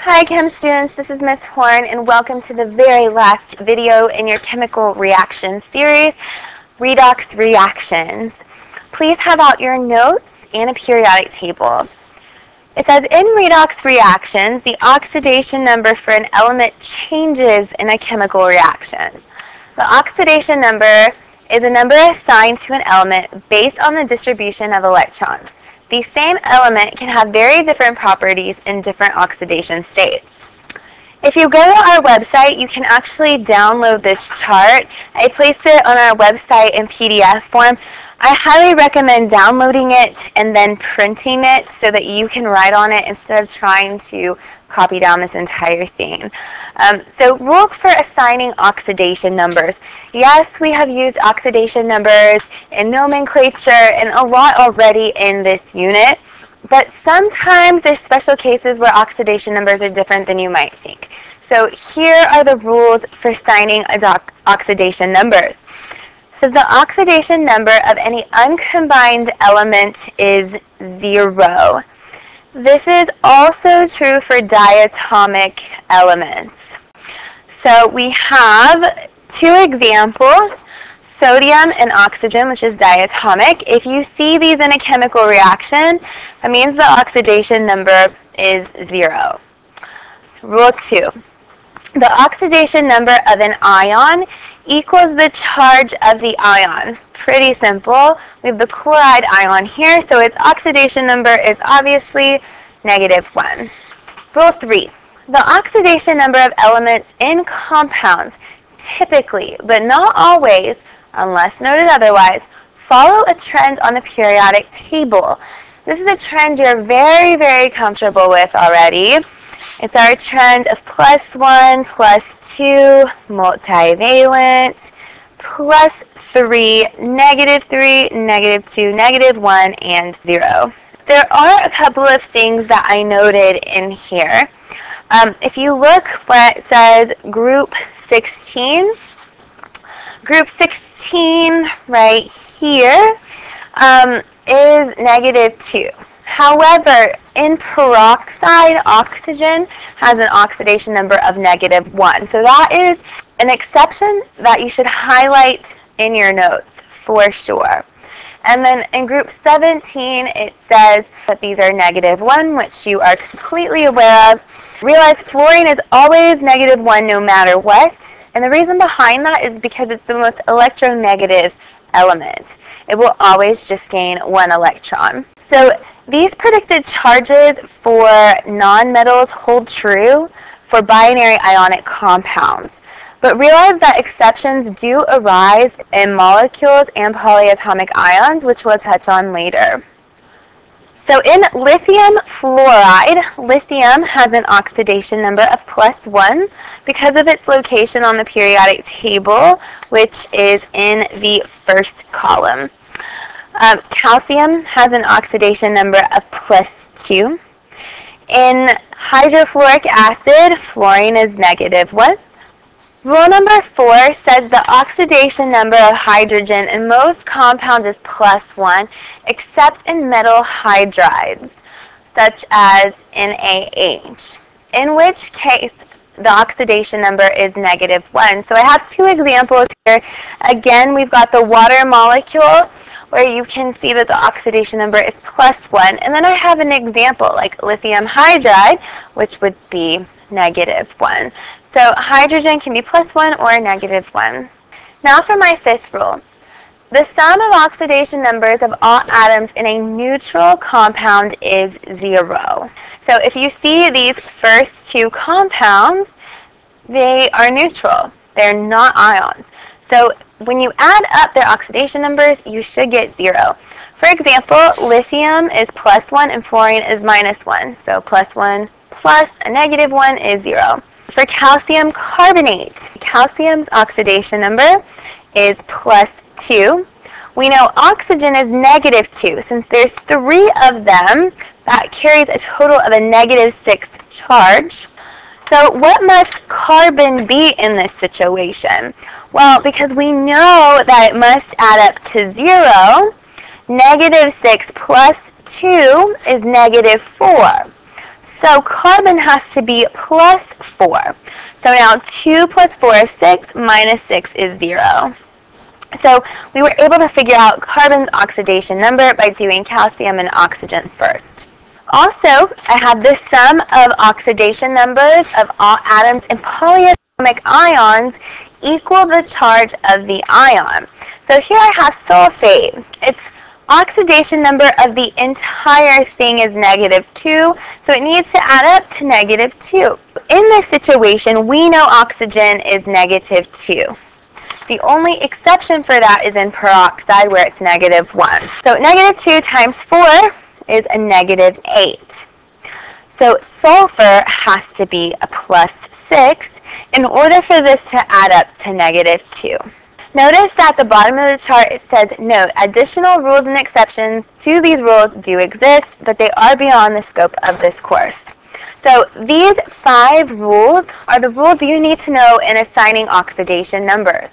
Hi Chem students, this is Miss Horn and welcome to the very last video in your chemical reaction series, REDOX Reactions. Please have out your notes and a periodic table. It says in redox reactions, the oxidation number for an element changes in a chemical reaction. The oxidation number is a number assigned to an element based on the distribution of electrons. The same element can have very different properties in different oxidation states. If you go to our website, you can actually download this chart. I placed it on our website in PDF form. I highly recommend downloading it and then printing it so that you can write on it instead of trying to copy down this entire thing. So rules for assigning oxidation numbers. Yes, we have used oxidation numbers in nomenclature and a lot already in this unit, but sometimes there's special cases where oxidation numbers are different than you might think. So here are the rules for assigning oxidation numbers. It says the oxidation number of any uncombined element is 0. This is also true for diatomic elements. So we have two examples, sodium and oxygen, which is diatomic. If you see these in a chemical reaction, that means the oxidation number is 0. Rule 2. The oxidation number of an ion equals the charge of the ion. Pretty simple. We have the chloride ion here, so its oxidation number is obviously -1. Rule 3. The oxidation number of elements in compounds typically, but not always, unless noted otherwise, follow a trend on the periodic table. This is a trend you're very, very comfortable with already. It's our trend of +1, +2, multivalent, +3, -3, -2, -1, and 0. There are a couple of things that I noted in here. If you look where it says group 16, group 16 right here is -2. However, in peroxide, oxygen has an oxidation number of -1. So that is an exception that you should highlight in your notes for sure. And then in group 17, it says that these are -1, which you are completely aware of. Realize fluorine is always -1 no matter what. And the reason behind that is because it's the most electronegative element. It will always just gain 1 electron. So these predicted charges for nonmetals hold true for binary ionic compounds. But realize that exceptions do arise in molecules and polyatomic ions, which we'll touch on later. So in lithium fluoride, lithium has an oxidation number of +1 because of its location on the periodic table, which is in the first column. Calcium has an oxidation number of +2. In hydrofluoric acid, fluorine is -1. Rule number 4 says the oxidation number of hydrogen in most compounds is +1, except in metal hydrides, such as NaH, in which case the oxidation number is -1. So I have two examples here. Again, we've got the water molecule, where you can see that the oxidation number is +1. And then I have an example like lithium hydride, which would be -1. So hydrogen can be +1 or -1. Now for my 5th rule. The sum of oxidation numbers of all atoms in a neutral compound is 0. So if you see these first two compounds, they are neutral. They're not ions. So when you add up their oxidation numbers, you should get 0. For example, lithium is +1 and fluorine is -1. So +1 plus a -1 is 0. For calcium carbonate, calcium's oxidation number is +2. We know oxygen is -2. Since there's 3 of them, that carries a total of a -6 charge. So what must carbon be in this situation? Well, because we know that it must add up to 0, -6 plus 2 is -4. So carbon has to be plus 4. So now 2 plus 4 is 6, minus 6 is 0. So we were able to figure out carbon's oxidation number by doing calcium and oxygen first. Also, I have the sum of oxidation numbers of all atoms in polyatomic ions equal the charge of the ion. So here I have sulfate. Its oxidation number of the entire thing is -2, so it needs to add up to -2. In this situation, we know oxygen is -2. The only exception for that is in peroxide, where it's -1. So -2 times 4 is a -8. So sulfur has to be a +6 in order for this to add up to -2. Notice that at the bottom of the chart it says, note, additional rules and exceptions to these rules do exist, but they are beyond the scope of this course. So these 5 rules are the rules you need to know in assigning oxidation numbers,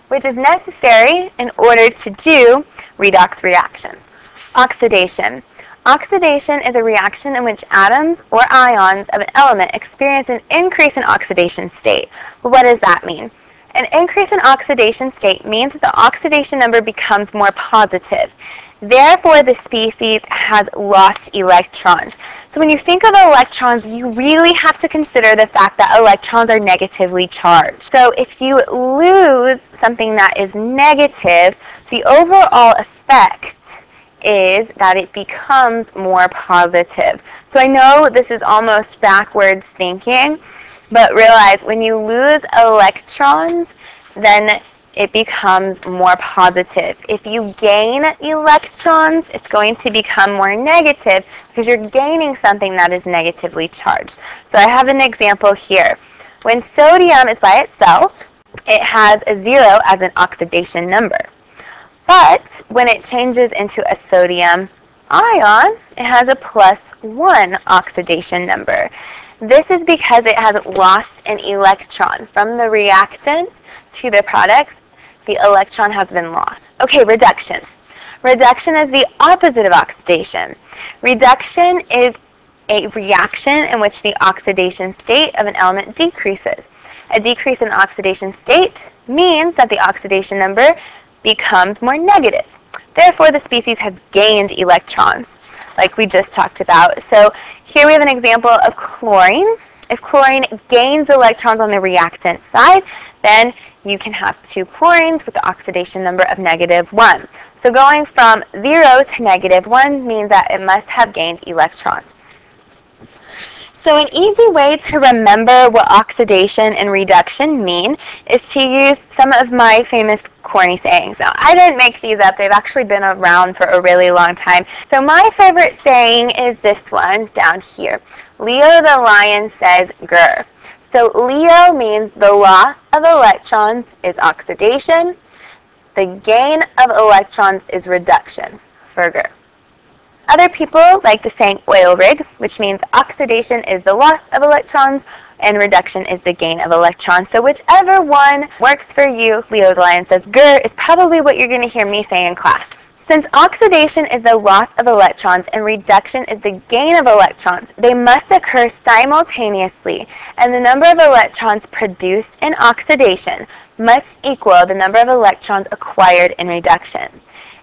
which is necessary in order to do redox reactions. Oxidation. Oxidation is a reaction in which atoms or ions of an element experience an increase in oxidation state. Well, what does that mean? An increase in oxidation state means that the oxidation number becomes more positive. Therefore, the species has lost electrons. So when you think of electrons, you really have to consider the fact that electrons are negatively charged. So if you lose something that is negative, the overall effect is that it becomes more positive. So I know this is almost backwards thinking, but realize when you lose electrons, then it becomes more positive. If you gain electrons, it's going to become more negative because you're gaining something that is negatively charged. So I have an example here. When sodium is by itself, it has a 0 as an oxidation number. But when it changes into a sodium ion, it has a +1 oxidation number. This is because it has lost an electron. From the reactants to the products, the electron has been lost. Okay, reduction. Reduction is the opposite of oxidation. Reduction is a reaction in which the oxidation state of an element decreases. A decrease in oxidation state means that the oxidation number becomes more negative. Therefore, the species has gained electrons, like we just talked about. So here we have an example of chlorine. If chlorine gains electrons on the reactant side, then you can have 2 chlorines with the oxidation number of -1. So going from 0 to -1 means that it must have gained electrons. So an easy way to remember what oxidation and reduction mean is to use some of my famous corny sayings. Now, I didn't make these up. They've actually been around for a really long time. So my favorite saying is this one down here. Leo the lion says grr. So Leo means the loss of electrons is oxidation. The gain of electrons is reduction for grr. Other people like the saying oil rig, which means oxidation is the loss of electrons and reduction is the gain of electrons. So whichever one works for you, Leo the lion says grr, is probably what you're going to hear me say in class. Since oxidation is the loss of electrons and reduction is the gain of electrons, they must occur simultaneously, and the number of electrons produced in oxidation must equal the number of electrons acquired in reduction.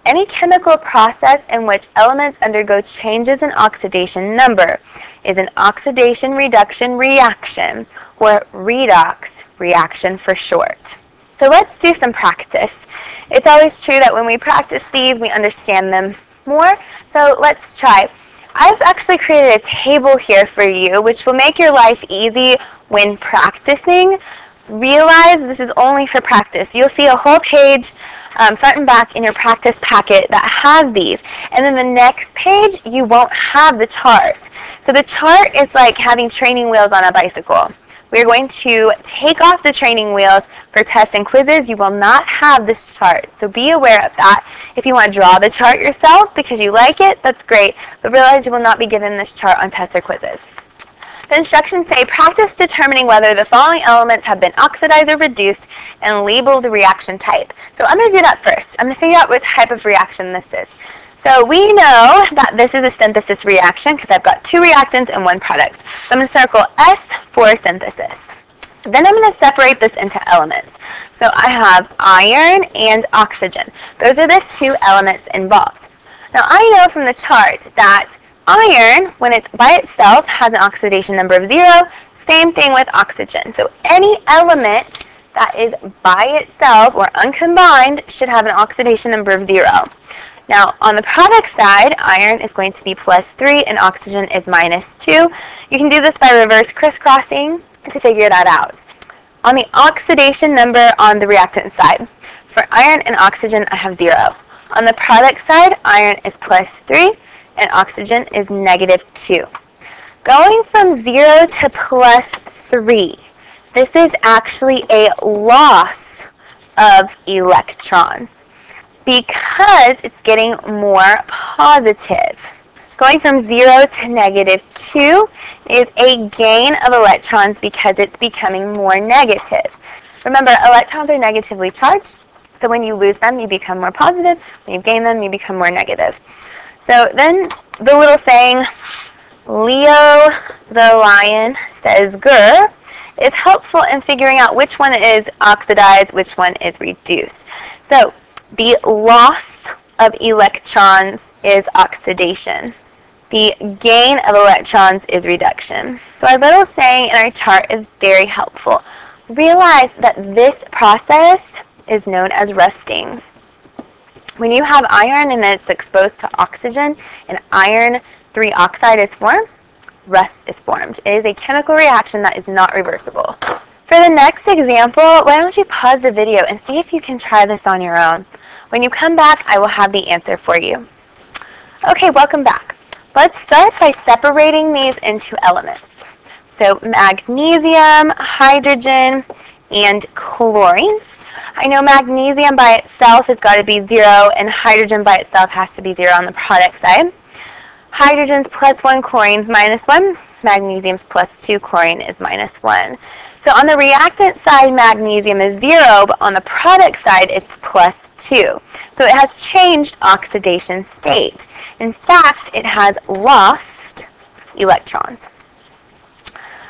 Any chemical process in which elements undergo changes in oxidation number is an oxidation-reduction reaction, or redox reaction for short. So let's do some practice. It's always true that when we practice these, we understand them more. So let's try. I've actually created a table here for you, which will make your life easy when practicing. Realize this is only for practice. You'll see a whole page front and back in your practice packet that has these. And then the next page, you won't have the chart. So the chart is like having training wheels on a bicycle. We're going to take off the training wheels for tests and quizzes. You will not have this chart, so be aware of that. If you want to draw the chart yourself because you like it, that's great, but realize you will not be given this chart on tests or quizzes. The instructions say, practice determining whether the following elements have been oxidized or reduced and label the reaction type. So I'm going to do that first. I'm going to figure out what type of reaction this is. So we know that this is a synthesis reaction because I've got two reactants and one product. So I'm going to circle S for synthesis. Then I'm going to separate this into elements. So I have iron and oxygen. Those are the two elements involved. Now I know from the chart that iron, when it's by itself, has an oxidation number of 0. Same thing with oxygen. So any element that is by itself or uncombined should have an oxidation number of 0. Now, on the product side, iron is going to be +3 and oxygen is -2. You can do this by reverse crisscrossing to figure that out. On the oxidation number on the reactant side, for iron and oxygen, I have 0. On the product side, iron is +3 and oxygen is -2. Going from 0 to +3, this is actually a loss of electrons, because it's getting more positive. Going from 0 to -2 is a gain of electrons because it's becoming more negative. Remember, electrons are negatively charged, so when you lose them, you become more positive. When you gain them, you become more negative. So then the little saying, Leo the lion says grr, is helpful in figuring out which one is oxidized, which one is reduced. So the loss of electrons is oxidation. The gain of electrons is reduction. So our little saying in our chart is very helpful. Realize that this process is known as rusting. When you have iron and it's exposed to oxygen and iron 3 oxide is formed, rust is formed. It is a chemical reaction that is not reversible. For the next example, why don't you pause the video and see if you can try this on your own. When you come back, I will have the answer for you. Okay, welcome back. Let's start by separating these into elements. So magnesium, hydrogen, and chlorine. I know magnesium by itself has got to be 0, and hydrogen by itself has to be 0 on the product side. Hydrogen's +1, chlorine's -1. Magnesium's +2, chlorine is -1. So on the reactant side, magnesium is 0, but on the product side, it's +2. So it has changed oxidation state. In fact, it has lost electrons.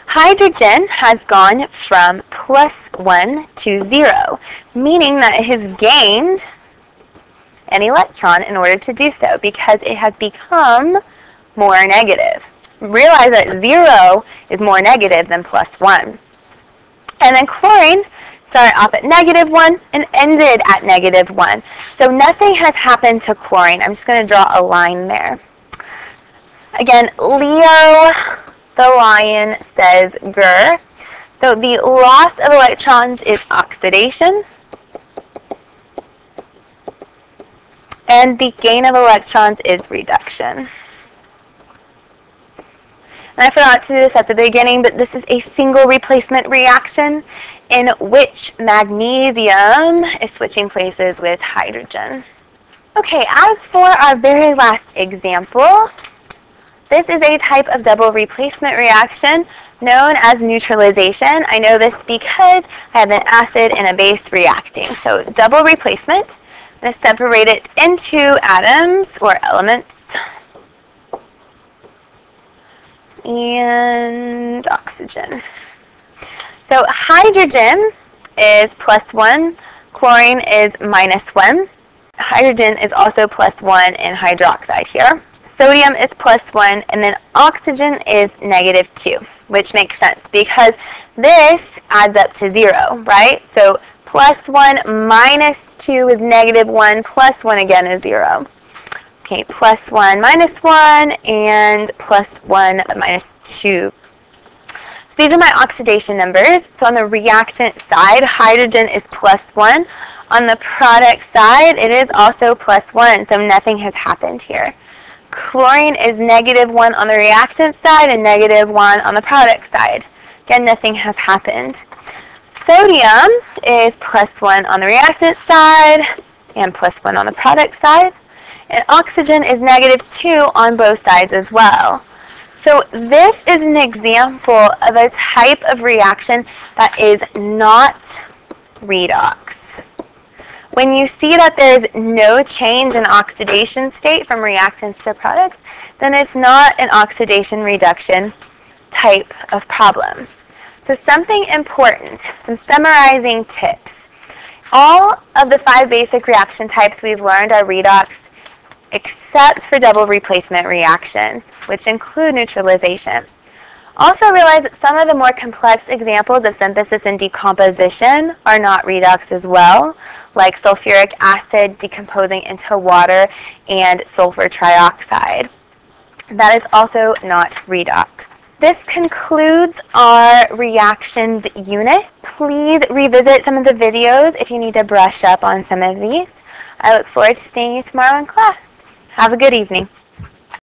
Hydrogen has gone from +1 to 0, meaning that it has gained an electron in order to do so because it has become more negative. Realize that 0 is more negative than +1. And then chlorine started off at -1 and ended at -1. So nothing has happened to chlorine. I'm just going to draw a line there. Again, Leo the lion says grr. So the loss of electrons is oxidation, and the gain of electrons is reduction. And I forgot to do this at the beginning, but this is a single replacement reaction in which magnesium is switching places with hydrogen. Okay, as for our very last example, this is a type of double replacement reaction known as neutralization. I know this because I have an acid and a base reacting. So double replacement. I'm going to separate it into atoms or elements and oxygen. So hydrogen is +1, chlorine is -1. Hydrogen is also +1 in hydroxide here. Sodium is +1, and then oxygen is -2, which makes sense because this adds up to 0, right? So +1 -2 is -1, +1 again is 0. Okay, +1 -1, and +1 -2. So these are my oxidation numbers. So on the reactant side, hydrogen is +1. On the product side, it is also +1, so nothing has happened here. Chlorine is -1 on the reactant side and -1 on the product side. Again, nothing has happened. Sodium is +1 on the reactant side and +1 on the product side. And oxygen is -2 on both sides as well. So this is an example of a type of reaction that is not redox. When you see that there's no change in oxidation state from reactants to products, then it's not an oxidation reduction type of problem. So something important, some summarizing tips. All of the 5 basic reaction types we've learned are redox, except for double replacement reactions, which include neutralization. Also realize that some of the more complex examples of synthesis and decomposition are not redox as well, like sulfuric acid decomposing into water and sulfur trioxide. That is also not redox. This concludes our reactions unit. Please revisit some of the videos if you need to brush up on some of these. I look forward to seeing you tomorrow in class. Have a good evening.